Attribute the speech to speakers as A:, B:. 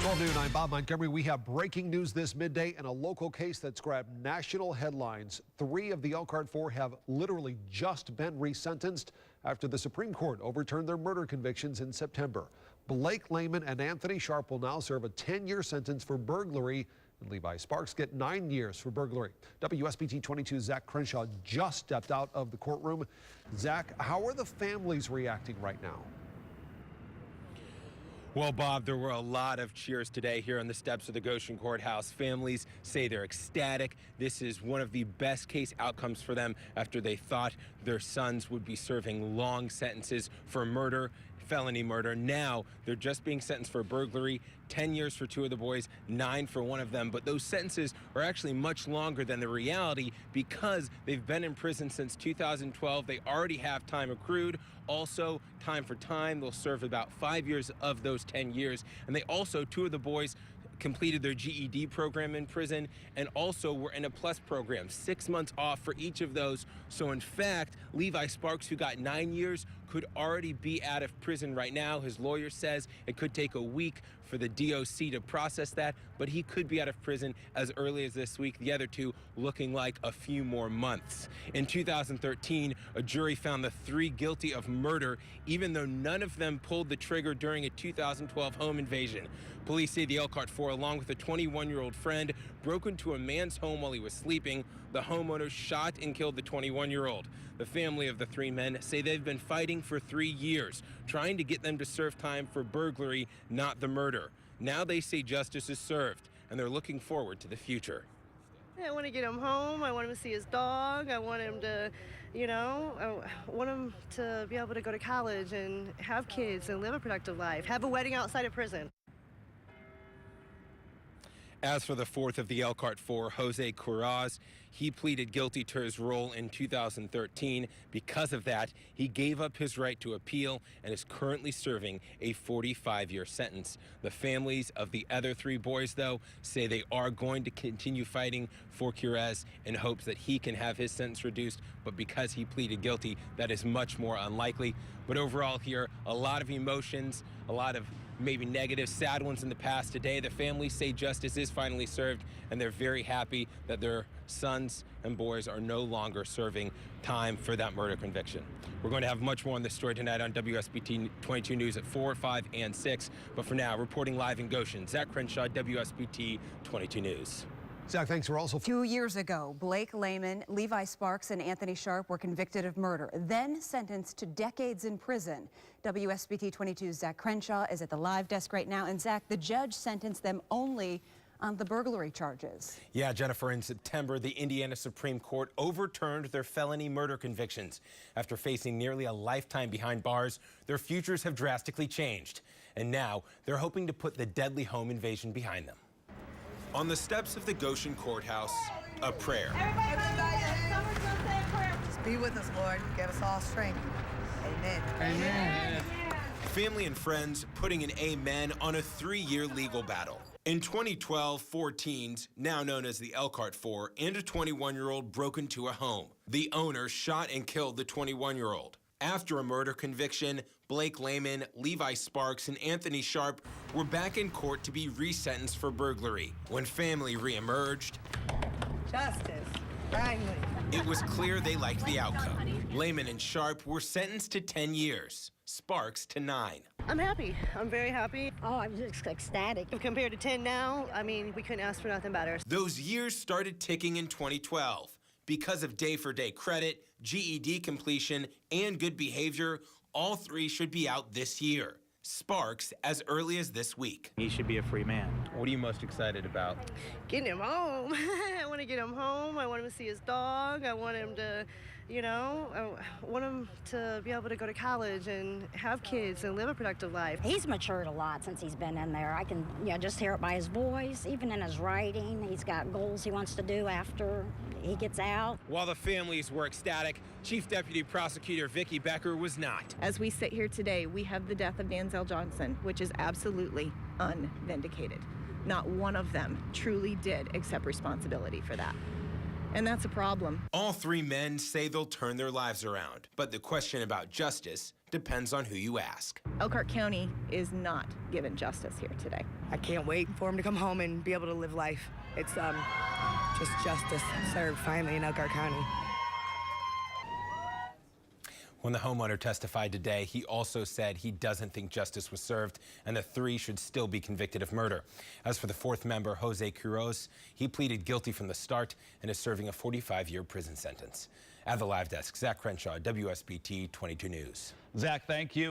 A: 12 noon, I'm Bob Montgomery. We have breaking news this midday in a local case that's grabbed national headlines. 3 of the Elkhart 4 have literally just been resentenced after the Supreme Court overturned their murder convictions in September. Blake Lehman and Anthony Sharp will now serve a 10-year sentence for burglary, and Levi Sparks get 9 years for burglary. WSBT 22's Zach Crenshaw just stepped out of the courtroom. Zach, how are the families reacting right now?
B: Well, Bob, there were a lot of cheers today here on the steps of the Goshen Courthouse. Families say they're ecstatic. This is one of the best case outcomes for them after they thought their sons would be serving long sentences for murder, felony murder. Now they're just being sentenced for burglary, 10 years for 2 of the boys, 9 for 1 of them. But those sentences are actually much longer than the reality because they've been in prison since 2012. They already have time accrued. Also, time for time, they'll serve about 5 years of those 10 years. And they also, 2 of the boys completed their GED program in prison and also were in a PLUS program, 6 months off for each of those. So in fact, Levi Sparks, who got 9 years, could already be out of prison right now. His lawyer says it could take a week for the DOC to process that, but he could be out of prison as early as this week. The other 2 looking like a few more months. In 2013, a jury found the 3 guilty of murder, even though none of them pulled the trigger during a 2012 home invasion. Police say the Elkhart 4, along with a 21-year-old friend, broke into a man's home while he was sleeping. The homeowner shot and killed the 21-year-old. The family of the 3 men say they've been fighting for 3 years, trying to get them to serve time for burglary, not the murder. Now they say justice is served, and they're looking forward to the future.
C: I want to get him home. I want him to see his dog. I want him to, I want him to be able to go to college and have kids and live a productive life, have a wedding outside of prison.
B: As for the 4th of the Elkhart 4, Jose Curaz, he pleaded guilty to his role in 2013. Because of that, he gave up his right to appeal and is currently serving a 45-year sentence. The families of the other 3 boys, though, say they are going to continue fighting for Curaz in hopes that he can have his sentence reduced, but because he pleaded guilty, that is much more unlikely. But overall here, a lot of emotions, a lot of maybe negative, sad ones in the past. Today, the families say justice is finally served, and they're very happy that their sons and boys are no longer serving time for that murder conviction. We're going to have much more on this story tonight on WSBT 22 News at 4, 5, and 6. But for now, reporting live in Goshen, Zach Crenshaw, WSBT 22 News.
A: Zach, thanks. We're also
D: 2 years ago, Blake Lehman, Levi Sparks, and Anthony Sharp were convicted of murder, then sentenced to decades in prison. WSBT 22's Zach Crenshaw is at the live desk right now. And Zach, the judge sentenced them only on the burglary charges.
B: Yeah, Jennifer, in September, the Indiana Supreme Court overturned their felony murder convictions. After facing nearly a lifetime behind bars, their futures have drastically changed. And now they're hoping to put the deadly home invasion behind them. On the steps of the Goshen Courthouse, a prayer.
E: Just be with us, Lord. Give us all strength. Amen.
B: Amen. Family and friends putting an amen on a 3-year legal battle. In 2012, 4 teens, now known as the Elkhart 4, and a 21-year-old broke into a home. The owner shot and killed the 21-year-old. After a murder conviction, Blake Lehman, Levi Sparks, and Anthony Sharp were back in court to be resentenced for burglary. When family reemerged,
E: Justice. Finally.
B: it was clear they liked the outcome. Lehman and Sharp were sentenced to 10 years, Sparks to 9.
C: I'm happy. I'm very happy.
F: Oh, I'm just ecstatic.
C: Compared to 10 now, I mean, we couldn't ask for nothing better.
B: Those years started ticking in 2012. Because of day-for-day credit, GED completion, and good behavior, all 3 should be out this year. Sparks as early as this week.
G: He should be a free man.
B: What are you most excited about?
C: Getting him home. I want to get him home. I want him to see his dog. I want him to, I want him to be able to go to college and have kids and live a productive life.
F: He's matured a lot since he's been in there. I can just hear it by his voice, even in his writing. He's got goals he wants to do after he gets out.
B: While the families were ecstatic, Chief Deputy Prosecutor Vicki Becker was not.
H: As we sit here today, we have the death of Danzel Johnson, which is absolutely unvindicated. Not one of them truly did accept responsibility for that. And that's a problem.
B: All 3 men say they'll turn their lives around, but the question about justice depends on who you ask.
H: Elkhart County is not given justice here today.
E: I can't wait for him to come home and be able to live life. It's just justice served finally in Elkhart County.
B: When the homeowner testified today, he also said he doesn't think justice was served and the three should still be convicted of murder. As for the fourth member, Jose Quiroz, he pleaded guilty from the start and is serving a 45-year prison sentence. At the live desk, Zach Crenshaw, WSBT 22 News.
G: Zach, thank you.